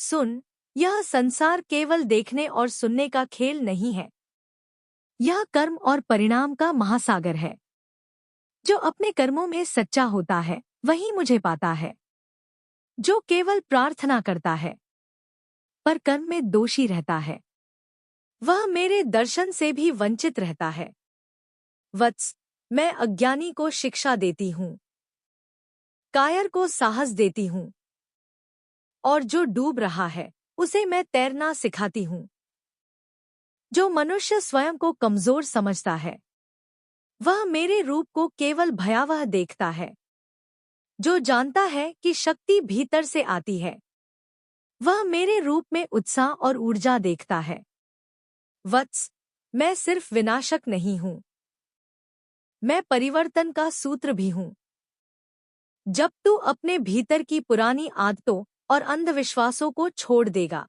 सुन, यह संसार केवल देखने और सुनने का खेल नहीं है। यह कर्म और परिणाम का महासागर है। जो अपने कर्मों में सच्चा होता है वही मुझे पाता है। जो केवल प्रार्थना करता है पर कर्म में दोषी रहता है, वह मेरे दर्शन से भी वंचित रहता है। वत्स, मैं अज्ञानी को शिक्षा देती हूँ, कायर को साहस देती हूँ, और जो डूब रहा है उसे मैं तैरना सिखाती हूँ। जो मनुष्य स्वयं को कमजोर समझता है वह मेरे रूप को केवल भयावह देखता है। जो जानता है कि शक्ति भीतर से आती है वह मेरे रूप में उत्साह और ऊर्जा देखता है। वत्स, मैं सिर्फ विनाशक नहीं हूँ, मैं परिवर्तन का सूत्र भी हूँ। जब तू अपने भीतर की पुरानी आदतों और अंधविश्वासों को छोड़ देगा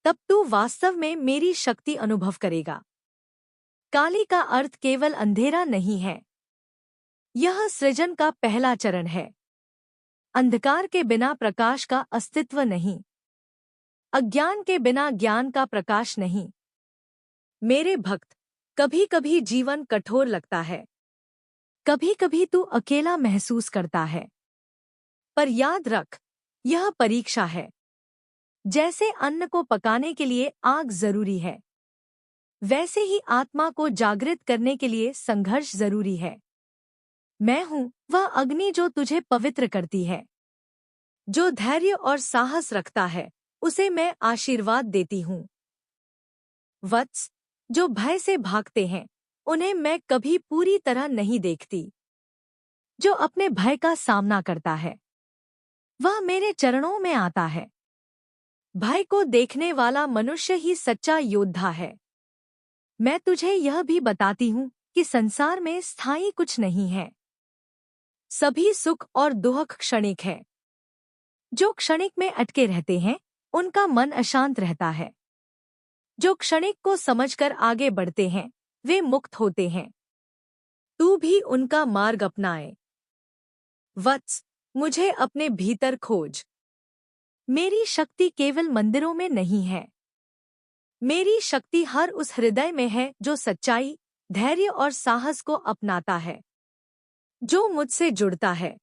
तब तू वास्तव में मेरी शक्ति अनुभव करेगा। काली का अर्थ केवल अंधेरा नहीं है, यह सृजन का पहला चरण है। अंधकार के बिना प्रकाश का अस्तित्व नहीं, अज्ञान के बिना ज्ञान का प्रकाश नहीं। मेरे भक्त, कभी कभी जीवन कठोर लगता है, कभी कभी तू अकेला महसूस करता है, पर याद रख, यह परीक्षा है। जैसे अन्न को पकाने के लिए आग जरूरी है, वैसे ही आत्मा को जागृत करने के लिए संघर्ष जरूरी है। मैं हूँ वह अग्नि जो तुझे पवित्र करती है। जो धैर्य और साहस रखता है उसे मैं आशीर्वाद देती हूँ। वत्स, जो भय से भागते हैं उन्हें मैं कभी पूरी तरह नहीं देखती। जो अपने भय का सामना करता है वह मेरे चरणों में आता है। भय को देखने वाला मनुष्य ही सच्चा योद्धा है। मैं तुझे यह भी बताती हूँ कि संसार में स्थायी कुछ नहीं है। सभी सुख और दुख क्षणिक है। जो क्षणिक में अटके रहते हैं उनका मन अशांत रहता है। जो क्षणिक को समझकर आगे बढ़ते हैं वे मुक्त होते हैं। तू भी उनका मार्ग अपनाए। वत्स, मुझे अपने भीतर खोज। मेरी शक्ति केवल मंदिरों में नहीं है, मेरी शक्ति हर उस हृदय में है जो सच्चाई, धैर्य और साहस को अपनाता है। जो मुझसे जुड़ता है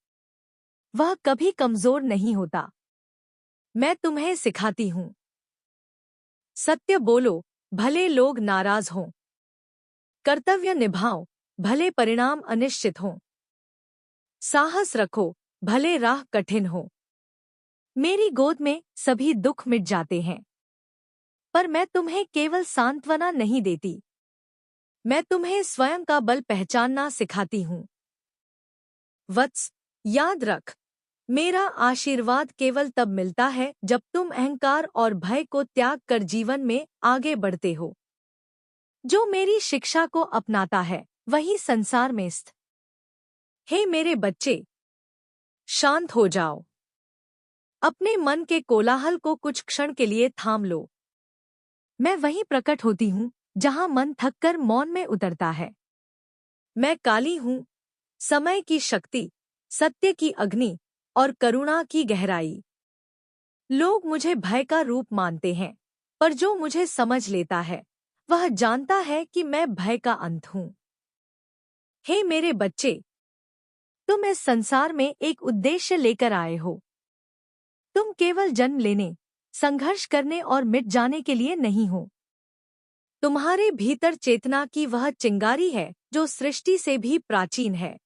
वह कभी कमजोर नहीं होता। मैं तुम्हें सिखाती हूँ। सत्य बोलो, भले लोग नाराज हों। कर्तव्य निभाओ, भले परिणाम अनिश्चित हों। साहस रखो, भले राह कठिन हो। मेरी गोद में सभी दुख मिट जाते हैं, पर मैं तुम्हें केवल सांत्वना नहीं देती, मैं तुम्हें स्वयं का बल पहचानना सिखाती हूँ। वत्स, याद रख, मेरा आशीर्वाद केवल तब मिलता है जब तुम अहंकार और भय को त्याग कर जीवन में आगे बढ़ते हो। जो मेरी शिक्षा को अपनाता है वही संसार में स्थित। हे मेरे बच्चे, शांत हो जाओ। अपने मन के कोलाहल को कुछ क्षण के लिए थाम लो। मैं वहीं प्रकट होती हूँ जहाँ मन थककर मौन में उतरता है। मैं काली हूँ, समय की शक्ति, सत्य की अग्नि और करुणा की गहराई। लोग मुझे भय का रूप मानते हैं, पर जो मुझे समझ लेता है वह जानता है कि मैं भय का अंत हूँ। हे मेरे बच्चे, तुम इस संसार में एक उद्देश्य लेकर आए हो। तुम केवल जन्म लेने, संघर्ष करने और मिट जाने के लिए नहीं हो। तुम्हारे भीतर चेतना की वह चिंगारी है जो सृष्टि से भी प्राचीन है,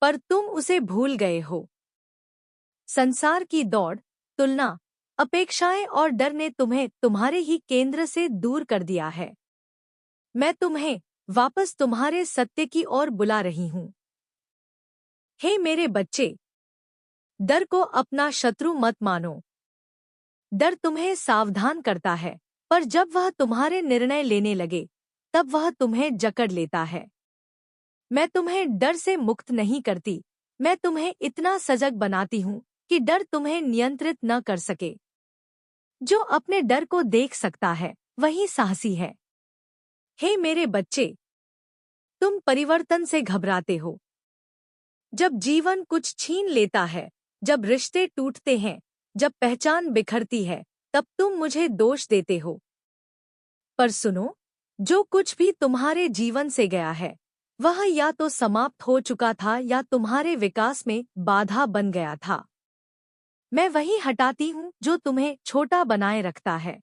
पर तुम उसे भूल गए हो। संसार की दौड़, तुलना, अपेक्षाएं और डर ने तुम्हें तुम्हारे ही केंद्र से दूर कर दिया है। मैं तुम्हें वापस तुम्हारे सत्य की ओर बुला रही हूँ। हे मेरे बच्चे, डर को अपना शत्रु मत मानो। डर तुम्हें सावधान करता है, पर जब वह तुम्हारे निर्णय लेने लगे तब वह तुम्हें जकड़ लेता है। मैं तुम्हें डर से मुक्त नहीं करती, मैं तुम्हें इतना सजग बनाती हूँ कि डर तुम्हें नियंत्रित न कर सके। जो अपने डर को देख सकता है वही साहसी है। हे मेरे बच्चे, तुम परिवर्तन से घबराते हो। जब जीवन कुछ छीन लेता है, जब रिश्ते टूटते हैं, जब पहचान बिखरती है तब तुम मुझे दोष देते हो। पर सुनो, जो कुछ भी तुम्हारे जीवन से गया है वह या तो समाप्त हो चुका था या तुम्हारे विकास में बाधा बन गया था। मैं वही हटाती हूँ जो तुम्हें छोटा बनाए रखता है।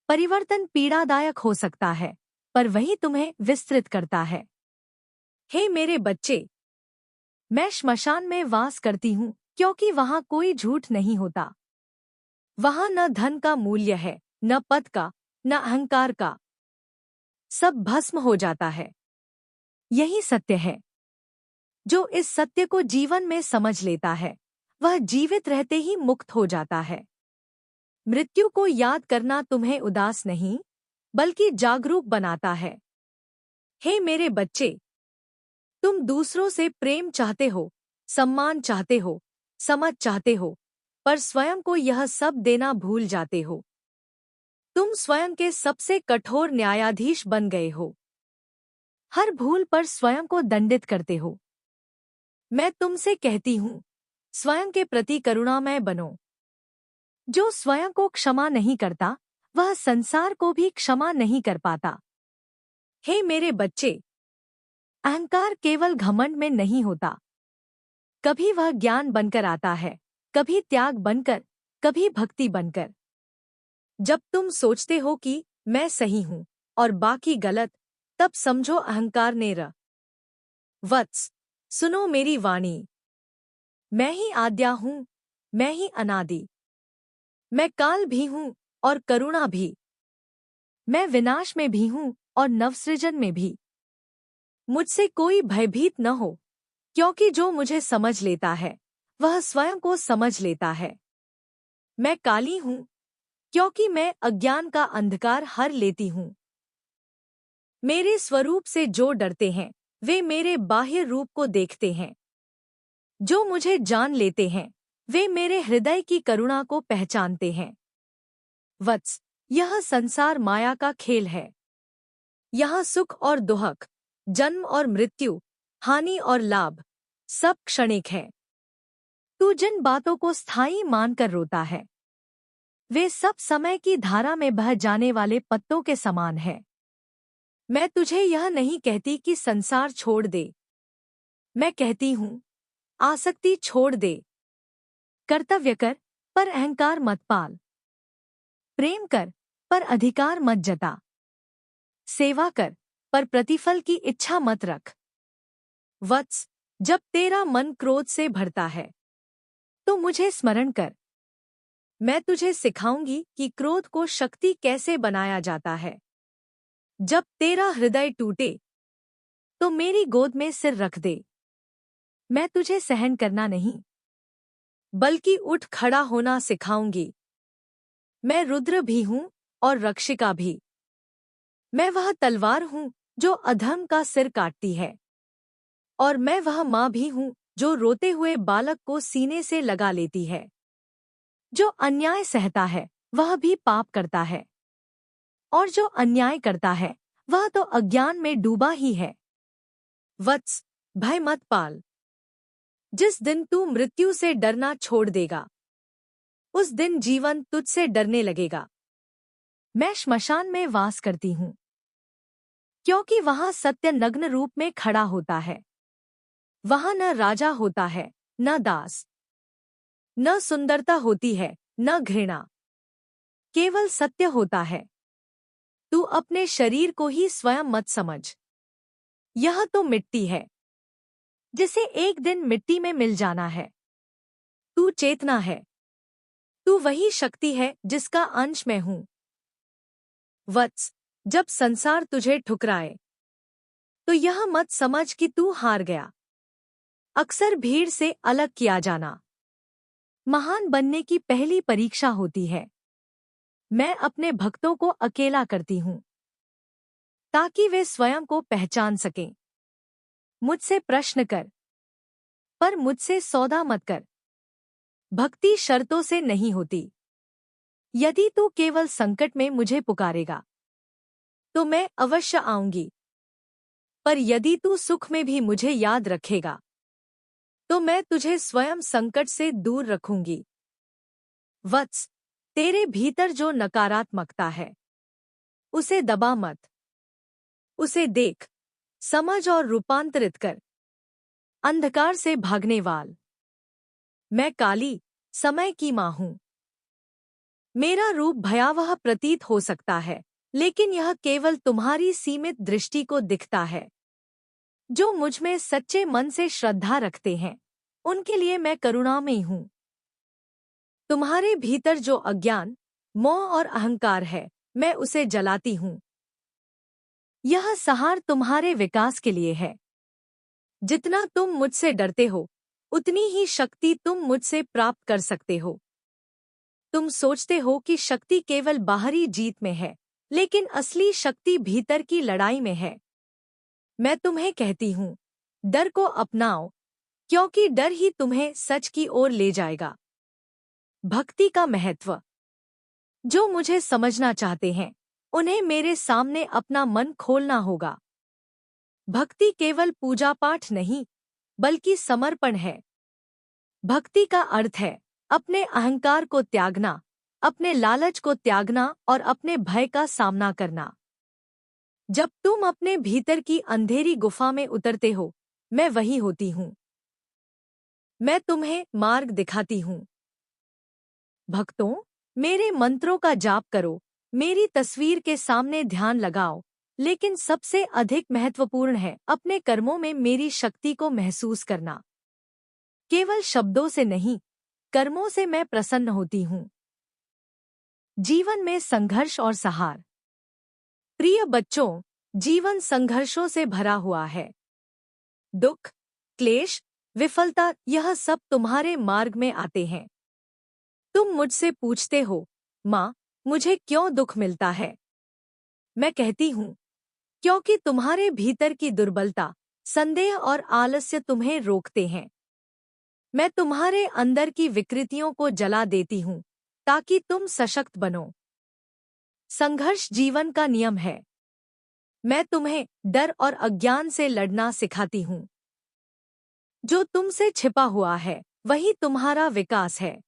परिवर्तन पीड़ादायक हो सकता है, पर वही तुम्हें विस्तृत करता है। हे मेरे बच्चे, मैं श्मशान में वास करती हूँ क्योंकि वहाँ कोई झूठ नहीं होता। वहाँ न धन का मूल्य है, न पद का, न अहंकार का। सब भस्म हो जाता है। यही सत्य है। जो इस सत्य को जीवन में समझ लेता है वह जीवित रहते ही मुक्त हो जाता है। मृत्यु को याद करना तुम्हें उदास नहीं बल्कि जागरूक बनाता है। हे मेरे बच्चे, तुम दूसरों से प्रेम चाहते हो, सम्मान चाहते हो, समझ चाहते हो, पर स्वयं को यह सब देना भूल जाते हो। तुम स्वयं के सबसे कठोर न्यायाधीश बन गए हो। हर भूल पर स्वयं को दंडित करते हो। मैं तुमसे कहती हूँ, स्वयं के प्रति करुणामय बनो। जो स्वयं को क्षमा नहीं करता वह संसार को भी क्षमा नहीं कर पाता। हे मेरे बच्चे, अहंकार केवल घमंड में नहीं होता। कभी वह ज्ञान बनकर आता है, कभी त्याग बनकर, कभी भक्ति बनकर। जब तुम सोचते हो कि मैं सही हूं और बाकी गलत, तब समझो अहंकार ने र। वत्स, सुनो मेरी वाणी। मैं ही आद्या हूं, मैं ही अनादि। मैं काल भी हूं और करुणा भी। मैं विनाश में भी हूं और नवसृजन में भी। मुझसे कोई भयभीत न हो, क्योंकि जो मुझे समझ लेता है वह स्वयं को समझ लेता है। मैं काली हूं क्योंकि मैं अज्ञान का अंधकार हर लेती हूं। मेरे स्वरूप से जो डरते हैं वे मेरे बाह्य रूप को देखते हैं। जो मुझे जान लेते हैं वे मेरे हृदय की करुणा को पहचानते हैं। वत्स, यह संसार माया का खेल है। यहाँ सुख और दुख, जन्म और मृत्यु, हानि और लाभ, सब क्षणिक है। तू जिन बातों को स्थायी मानकर रोता है वे सब समय की धारा में बह जाने वाले पत्तों के समान है। मैं तुझे यह नहीं कहती कि संसार छोड़ दे। मैं कहती हूँ, आसक्ति छोड़ दे। कर्तव्य कर पर अहंकार मत पाल। प्रेम कर पर अधिकार मत जता। सेवा कर पर प्रतिफल की इच्छा मत रख। वत्स, जब तेरा मन क्रोध से भरता है तो मुझे स्मरण कर। मैं तुझे सिखाऊंगी कि क्रोध को शक्ति कैसे बनाया जाता है। जब तेरा हृदय टूटे तो मेरी गोद में सिर रख दे। मैं तुझे सहन करना नहीं बल्कि उठ खड़ा होना सिखाऊंगी। मैं रुद्र भी हूं और रक्षिका भी। मैं वह तलवार हूं जो अधर्म का सिर काटती है, और मैं वह माँ भी हूं जो रोते हुए बालक को सीने से लगा लेती है। जो अन्याय सहता है वह भी पाप करता है, और जो अन्याय करता है वह तो अज्ञान में डूबा ही है। वत्स, भय मत पाल। जिस दिन तू मृत्यु से डरना छोड़ देगा उस दिन जीवन तुझसे डरने लगेगा। मैं श्मशान में वास करती हूँ क्योंकि वहाँ सत्य नग्न रूप में खड़ा होता है। वहाँ न राजा होता है, न दास, न सुंदरता होती है, न घृणा। केवल सत्य होता है। तू अपने शरीर को ही स्वयं मत समझ। यह तो मिट्टी है जिसे एक दिन मिट्टी में मिल जाना है। तू चेतना है। तू वही शक्ति है जिसका अंश मैं हूँ। वत्स, जब संसार तुझे ठुकराए तो यह मत समझ कि तू हार गया। अक्सर भीड़ से अलग किया जाना महान बनने की पहली परीक्षा होती है। मैं अपने भक्तों को अकेला करती हूँ ताकि वे स्वयं को पहचान सकें। मुझसे प्रश्न कर पर मुझसे सौदा मत कर। भक्ति शर्तों से नहीं होती। यदि तू केवल संकट में मुझे पुकारेगा तो मैं अवश्य आऊंगी, पर यदि तू सुख में भी मुझे याद रखेगा तो मैं तुझे स्वयं संकट से दूर रखूंगी। वत्स, तेरे भीतर जो नकारात्मकता है उसे दबा मत। उसे देख, समझ और रूपांतरित कर। अंधकार से भागने वाल, मैं काली, समय की मां हूं। मेरा रूप भयावह प्रतीत हो सकता है, लेकिन यह केवल तुम्हारी सीमित दृष्टि को दिखता है। जो मुझ में सच्चे मन से श्रद्धा रखते हैं, उनके लिए मैं करुणामयी हूं। तुम्हारे भीतर जो अज्ञान, मोह और अहंकार है, मैं उसे जलाती हूं। यह सहार तुम्हारे विकास के लिए है। जितना तुम मुझसे डरते हो, उतनी ही शक्ति तुम मुझसे प्राप्त कर सकते हो। तुम सोचते हो कि शक्ति केवल बाहरी जीत में है, लेकिन असली शक्ति भीतर की लड़ाई में है। मैं तुम्हें कहती हूं, डर को अपनाओ, क्योंकि डर ही तुम्हें सच की ओर ले जाएगा। भक्ति का महत्व। जो मुझे समझना चाहते हैं, उन्हें मेरे सामने अपना मन खोलना होगा। भक्ति केवल पूजा पाठ नहीं, बल्कि समर्पण है। भक्ति का अर्थ है अपने अहंकार को त्यागना, अपने लालच को त्यागना और अपने भय का सामना करना। जब तुम अपने भीतर की अंधेरी गुफा में उतरते हो, मैं वही होती हूँ। मैं तुम्हें मार्ग दिखाती हूँ। भक्तों, मेरे मंत्रों का जाप करो, मेरी तस्वीर के सामने ध्यान लगाओ, लेकिन सबसे अधिक महत्वपूर्ण है अपने कर्मों में मेरी शक्ति को महसूस करना। केवल शब्दों से नहीं, कर्मों से मैं प्रसन्न होती हूँ। जीवन में संघर्ष और सहार। प्रिय बच्चों, जीवन संघर्षों से भरा हुआ है। दुख, क्लेश, विफलता, यह सब तुम्हारे मार्ग में आते हैं। तुम मुझसे पूछते हो, माँ, मुझे क्यों दुख मिलता है? मैं कहती हूँ, क्योंकि तुम्हारे भीतर की दुर्बलता, संदेह और आलस्य तुम्हें रोकते हैं। मैं तुम्हारे अंदर की विकृतियों को जला देती हूँ, ताकि तुम सशक्त बनो। संघर्ष जीवन का नियम है। मैं तुम्हें डर और अज्ञान से लड़ना सिखाती हूँ। जो तुमसे छिपा हुआ है, वही तुम्हारा विकास है।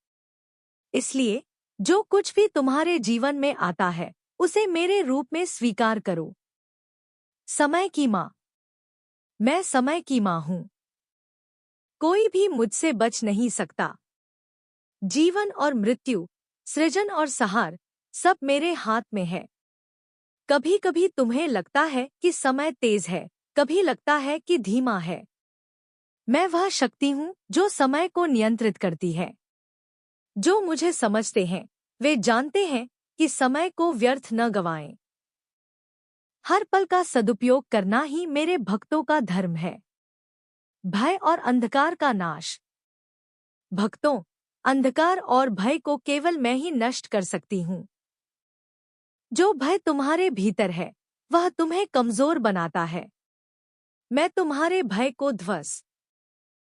इसलिए जो कुछ भी तुम्हारे जीवन में आता है, उसे मेरे रूप में स्वीकार करो। समय की माँ। मैं समय की माँ हूँ। कोई भी मुझसे बच नहीं सकता। जीवन और मृत्यु, सृजन और सहार, सब मेरे हाथ में है। कभी कभी तुम्हें लगता है कि समय तेज है, कभी लगता है कि धीमा है। मैं वह शक्ति हूँ जो समय को नियंत्रित करती है। जो मुझे समझते हैं, वे जानते हैं कि समय को व्यर्थ न गवाएं। हर पल का सदुपयोग करना ही मेरे भक्तों का धर्म है। भय और अंधकार का नाश। भक्तों, अंधकार और भय को केवल मैं ही नष्ट कर सकती हूँ। जो भय तुम्हारे भीतर है, वह तुम्हें कमजोर बनाता है। मैं तुम्हारे भय को ध्वस्त